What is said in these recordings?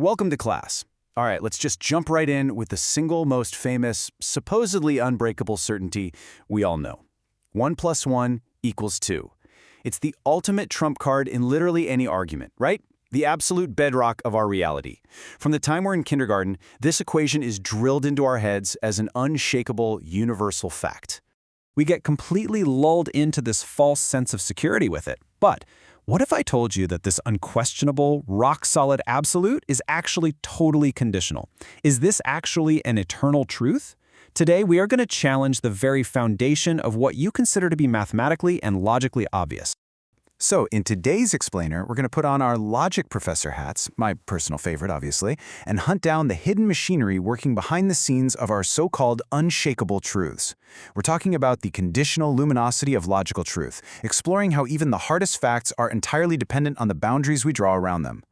Welcome to class. All right, let's just jump right in with the single most famous, supposedly unbreakable certainty we all know. 1 + 1 = 2. It's the ultimate trump card in literally any argument, right? The absolute bedrock of our reality. From the time we're in kindergarten, this equation is drilled into our heads as an unshakable, universal fact. We get completely lulled into this false sense of security with it. But what if I told you that this unquestionable, rock-solid absolute is actually totally conditional? Is this actually an eternal truth? Today, we are going to challenge the very foundation of what you consider to be mathematically and logically obvious. So, in today's explainer, we're going to put on our logic professor hats, my personal favorite, obviously, and hunt down the hidden machinery working behind the scenes of our so-called unshakable truths. We're talking about the conditional luminosity of logical truth, exploring how even the hardest facts are entirely dependent on the boundaries we draw around them.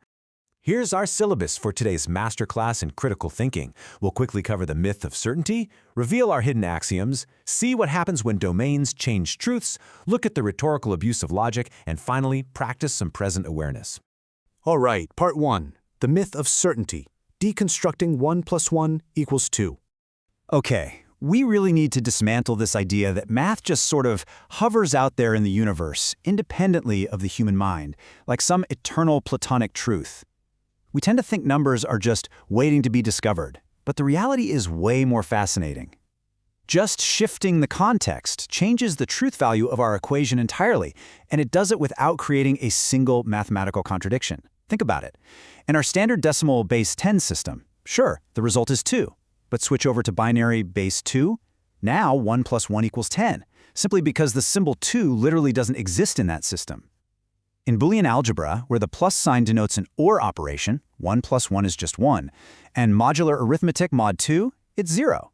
Here's our syllabus for today's masterclass in critical thinking. We'll quickly cover the myth of certainty, reveal our hidden axioms, see what happens when domains change truths, look at the rhetorical abuse of logic, and finally, practice some present awareness. All right, part 1. The myth of certainty. Deconstructing 1 + 1 = 2. Okay, we really need to dismantle this idea that math just sort of hovers out there in the universe, independently of the human mind, like some eternal Platonic truth. We tend to think numbers are just waiting to be discovered, but the reality is way more fascinating. Just shifting the context changes the truth value of our equation entirely, and it does it without creating a single mathematical contradiction. Think about it. In our standard decimal base 10 system, sure, the result is 2, but switch over to binary base 2, now 1 + 1 = 10, simply because the symbol 2 literally doesn't exist in that system. In Boolean algebra, where the plus sign denotes an OR operation, 1 + 1 is just 1, and modular arithmetic mod 2, it's 0.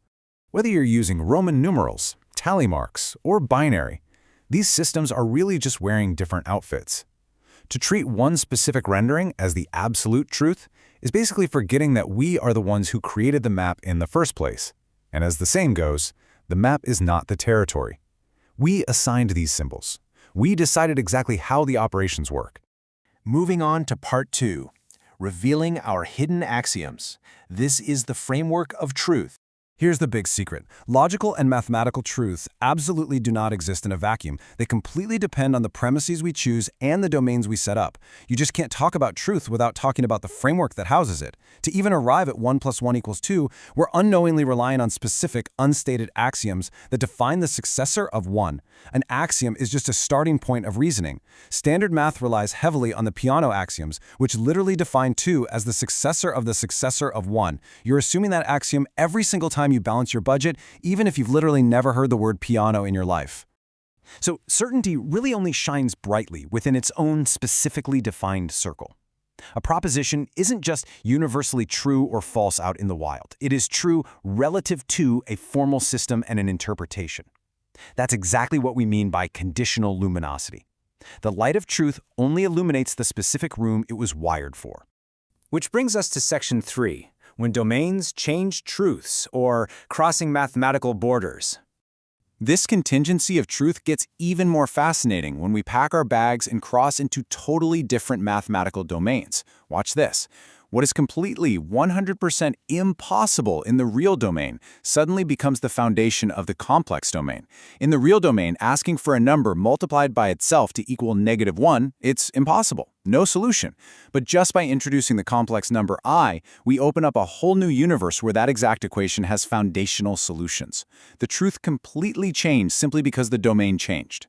Whether you're using Roman numerals, tally marks, or binary, these systems are really just wearing different outfits. To treat one specific rendering as the absolute truth is basically forgetting that we are the ones who created the map in the first place. And as the saying goes, the map is not the territory. We assigned these symbols. We decided exactly how the operations work. Moving on to part 2, revealing our hidden axioms. This is the framework of truth. Here's the big secret. Logical and mathematical truths absolutely do not exist in a vacuum. They completely depend on the premises we choose and the domains we set up. You just can't talk about truth without talking about the framework that houses it. To even arrive at 1 + 1 = 2, we're unknowingly relying on specific, unstated axioms that define the successor of 1. An axiom is just a starting point of reasoning. Standard math relies heavily on the Peano axioms, which literally define 2 as the successor of 1. You're assuming that axiom every single time you balance your budget, even if you've literally never heard the word piano in your life. So certainty really only shines brightly within its own specifically defined circle. A proposition isn't just universally true or false out in the wild. It is true relative to a formal system and an interpretation. That's exactly what we mean by conditional luminosity. The light of truth only illuminates the specific room it was wired for. Which brings us to section 3. When domains change truths, or crossing mathematical borders. This contingency of truth gets even more fascinating when we pack our bags and cross into totally different mathematical domains. Watch this. What is completely 100% impossible in the real domain suddenly becomes the foundation of the complex domain. In the real domain, asking for a number multiplied by itself to equal -1, it's impossible. No solution. But just by introducing the complex number I, we open up a whole new universe where that exact equation has foundational solutions. The truth completely changed simply because the domain changed.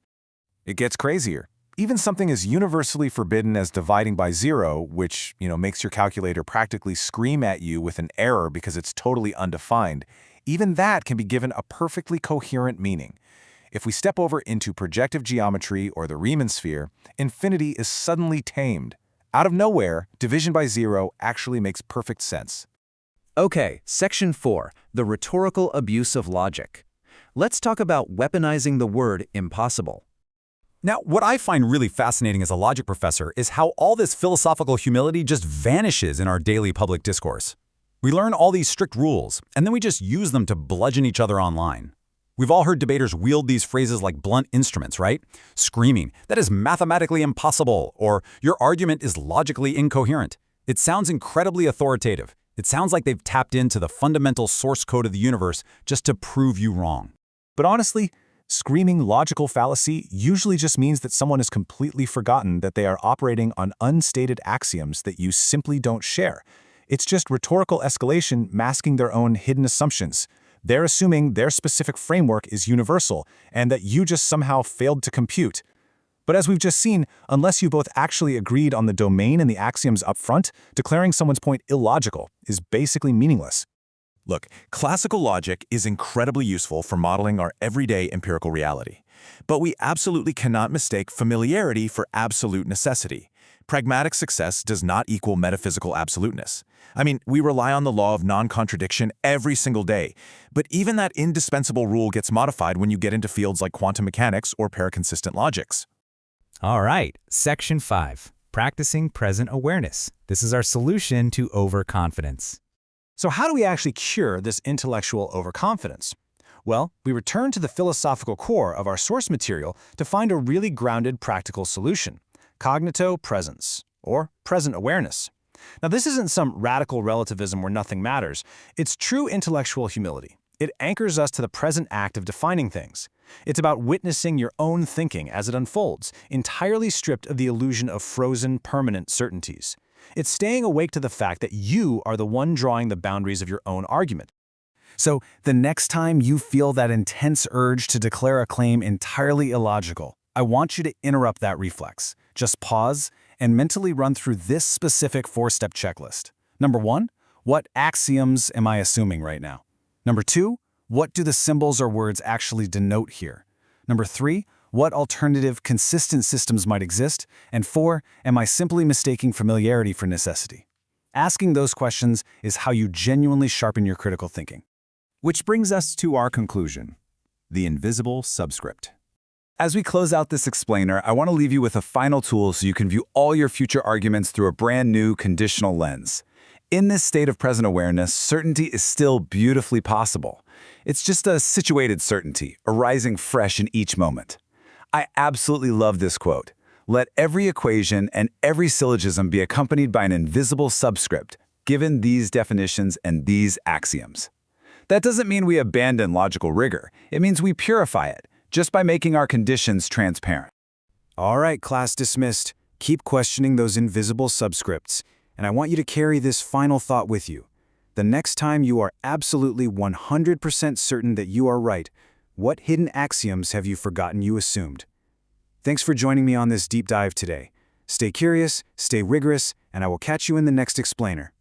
It gets crazier. Even something as universally forbidden as dividing by 0, which, makes your calculator practically scream at you with an error because it's totally undefined, even that can be given a perfectly coherent meaning. If we step over into projective geometry or the Riemann sphere, infinity is suddenly tamed. Out of nowhere, division by 0 actually makes perfect sense. Okay, section 4, the rhetorical abuse of logic. Let's talk about weaponizing the word impossible. Now, what I find really fascinating as a logic professor is how all this philosophical humility just vanishes in our daily public discourse. We learn all these strict rules, and then we just use them to bludgeon each other online. We've all heard debaters wield these phrases like blunt instruments, right? Screaming, "That is mathematically impossible," or "Your argument is logically incoherent." It sounds incredibly authoritative. It sounds like they've tapped into the fundamental source code of the universe just to prove you wrong. But honestly, screaming logical fallacy usually just means that someone has completely forgotten that they are operating on unstated axioms that you simply don't share. It's just rhetorical escalation masking their own hidden assumptions. They're assuming their specific framework is universal and that you just somehow failed to compute. But as we've just seen, unless you both actually agreed on the domain and the axioms up front, declaring someone's point illogical is basically meaningless. Look, classical logic is incredibly useful for modeling our everyday empirical reality. But we absolutely cannot mistake familiarity for absolute necessity. Pragmatic success does not equal metaphysical absoluteness. I mean, we rely on the law of non-contradiction every single day, but even that indispensable rule gets modified when you get into fields like quantum mechanics or paraconsistent logics. All right, Section 5, Practicing Present Awareness. This is our solution to overconfidence. So how do we actually cure this intellectual overconfidence? Well, we return to the philosophical core of our source material to find a really grounded practical solution: cognito-presence, or present awareness. Now, this isn't some radical relativism where nothing matters. It's true intellectual humility. It anchors us to the present act of defining things. It's about witnessing your own thinking as it unfolds, entirely stripped of the illusion of frozen, permanent certainties. It's staying awake to the fact that you are the one drawing the boundaries of your own argument. So, the next time you feel that intense urge to declare a claim entirely illogical, I want you to interrupt that reflex. Just pause and mentally run through this specific 4-step checklist. Number 1, what axioms am I assuming right now? Number 2, what do the symbols or words actually denote here? Number 3, what alternative consistent systems might exist? And 4, am I simply mistaking familiarity for necessity? Asking those questions is how you genuinely sharpen your critical thinking. Which brings us to our conclusion: the invisible subscript. As we close out this explainer, I want to leave you with a final tool so you can view all your future arguments through a brand new conditional lens. In this state of present awareness, certainty is still beautifully possible. It's just a situated certainty, arising fresh in each moment. I absolutely love this quote. Let every equation and every syllogism be accompanied by an invisible subscript, given these definitions and these axioms. That doesn't mean we abandon logical rigor. It means we purify it, just by making our conditions transparent. All right, class dismissed. Keep questioning those invisible subscripts. And I want you to carry this final thought with you. The next time you are absolutely 100% certain that you are right, what hidden axioms have you forgotten you assumed? Thanks for joining me on this deep dive today. Stay curious, stay rigorous, and I will catch you in the next explainer.